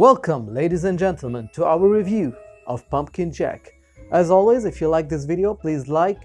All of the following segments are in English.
Welcome, ladies and gentlemen, to our review of Pumpkin Jack. As always, if you like this video, please like,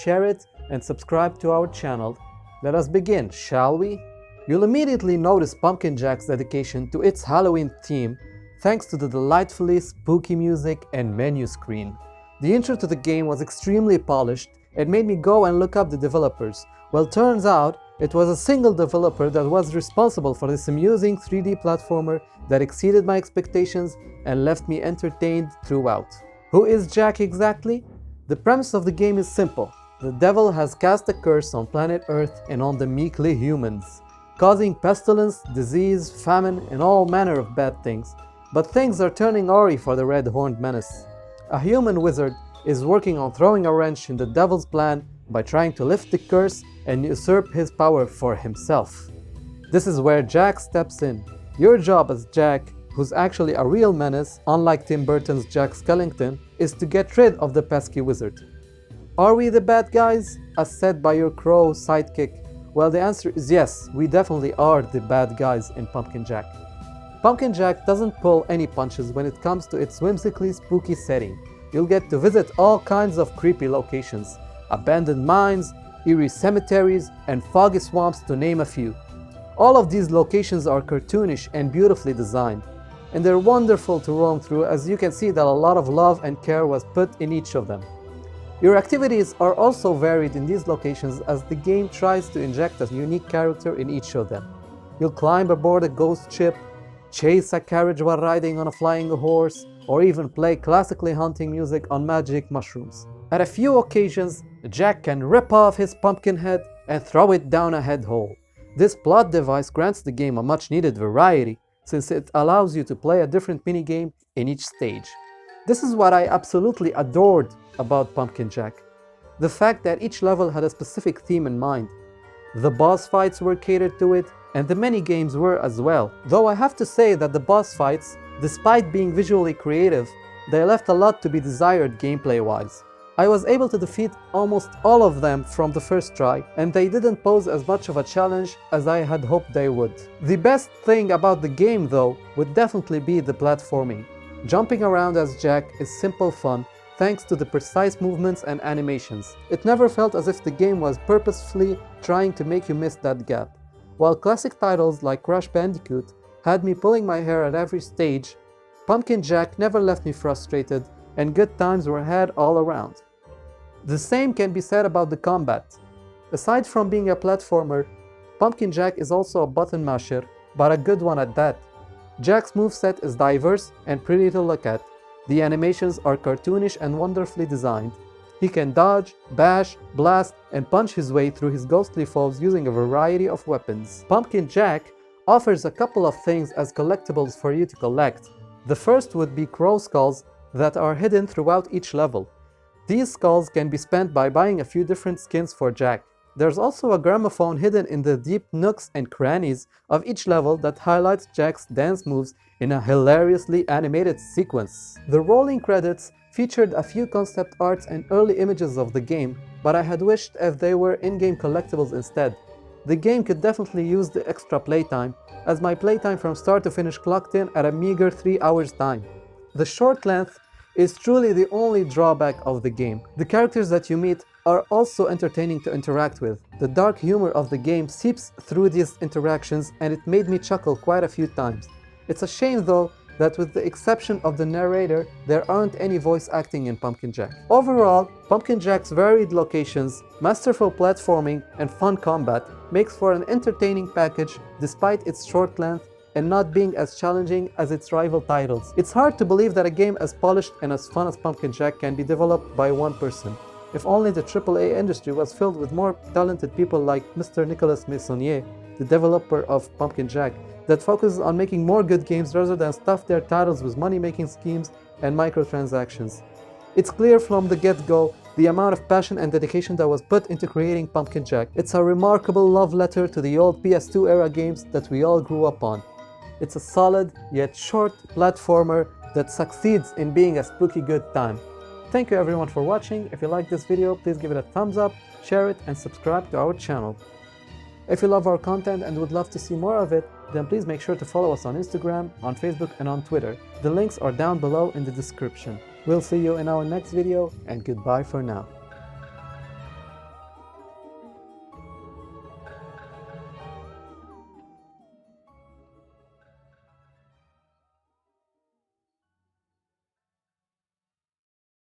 share it, and subscribe to our channel. Let us begin, shall we? You'll immediately notice Pumpkin Jack's dedication to its Halloween theme, thanks to the delightfully spooky music and menu screen. The intro to the game was extremely polished and made me go and look up the developers. Well, turns out it was a single developer that was responsible for this amusing 3D platformer that exceeded my expectations and left me entertained throughout. Who is Jack exactly? The premise of the game is simple. The devil has cast a curse on planet Earth and on the meekly humans, causing pestilence, disease, famine, and all manner of bad things. But things are turning awry for the red-horned menace. A human wizard is working on throwing a wrench in the devil's plan by trying to lift the curse and usurp his power for himself. This is where Jack steps in. Your job as Jack, who's actually a real menace, unlike Tim Burton's Jack Skellington, is to get rid of the pesky wizard. Are we the bad guys, as said by your crow sidekick? Well, the answer is yes, we definitely are the bad guys in Pumpkin Jack. Pumpkin Jack doesn't pull any punches when it comes to its whimsically spooky setting. You'll get to visit all kinds of creepy locations, abandoned mines, eerie cemeteries, and foggy swamps to name a few. All of these locations are cartoonish and beautifully designed, and they're wonderful to roam through, as you can see that a lot of love and care was put in each of them. Your activities are also varied in these locations as the game tries to inject a unique character in each of them. You'll climb aboard a ghost ship, chase a carriage while riding on a flying horse, or even play classically haunting music on magic mushrooms. At a few occasions, Jack can rip off his pumpkin head and throw it down a head hole. This plot device grants the game a much needed variety, since it allows you to play a different minigame in each stage. This is what I absolutely adored about Pumpkin Jack. The fact that each level had a specific theme in mind. The boss fights were catered to it, and the minigames were as well. Though I have to say that the boss fights, despite being visually creative, they left a lot to be desired gameplay-wise. I was able to defeat almost all of them from the first try, and they didn't pose as much of a challenge as I had hoped they would. The best thing about the game, though, would definitely be the platforming. Jumping around as Jack is simple fun, thanks to the precise movements and animations. It never felt as if the game was purposefully trying to make you miss that gap. While classic titles like Crash Bandicoot had me pulling my hair at every stage, Pumpkin Jack never left me frustrated, and good times were had all around. The same can be said about the combat. Aside from being a platformer, Pumpkin Jack is also a button masher, but a good one at that. Jack's moveset is diverse and pretty to look at. The animations are cartoonish and wonderfully designed. He can dodge, bash, blast, and punch his way through his ghostly foes using a variety of weapons. Pumpkin Jack offers a couple of things as collectibles for you to collect. The first would be crow skulls that are hidden throughout each level. These skulls can be spent by buying a few different skins for Jack. There's also a gramophone hidden in the deep nooks and crannies of each level that highlights Jack's dance moves in a hilariously animated sequence. The rolling credits featured a few concept arts and early images of the game, but I had wished if they were in-game collectibles instead. The game could definitely use the extra playtime, as my playtime from start to finish clocked in at a meager 3 hours time. The short length is truly the only drawback of the game. The characters that you meet are also entertaining to interact with. The dark humor of the game seeps through these interactions, and it made me chuckle quite a few times. It's a shame though that with the exception of the narrator, there aren't any voice acting in Pumpkin Jack. Overall, Pumpkin Jack's varied locations, masterful platforming, and fun combat makes for an entertaining package despite its short length and not being as challenging as its rival titles. It's hard to believe that a game as polished and as fun as Pumpkin Jack can be developed by one person. If only the AAA industry was filled with more talented people like Mr. Nicolas Meyssonnier, the developer of Pumpkin Jack, that focuses on making more good games rather than stuff their titles with money-making schemes and microtransactions. It's clear from the get-go the amount of passion and dedication that was put into creating Pumpkin Jack. It's a remarkable love letter to the old PS2 era games that we all grew up on. It's a solid yet short platformer that succeeds in being a spooky good time. Thank you everyone for watching. If you like this video, please give it a thumbs up, share it, and subscribe to our channel. If you love our content and would love to see more of it, then please make sure to follow us on Instagram, on Facebook, and on Twitter. The links are down below in the description. We'll see you in our next video, and goodbye for now.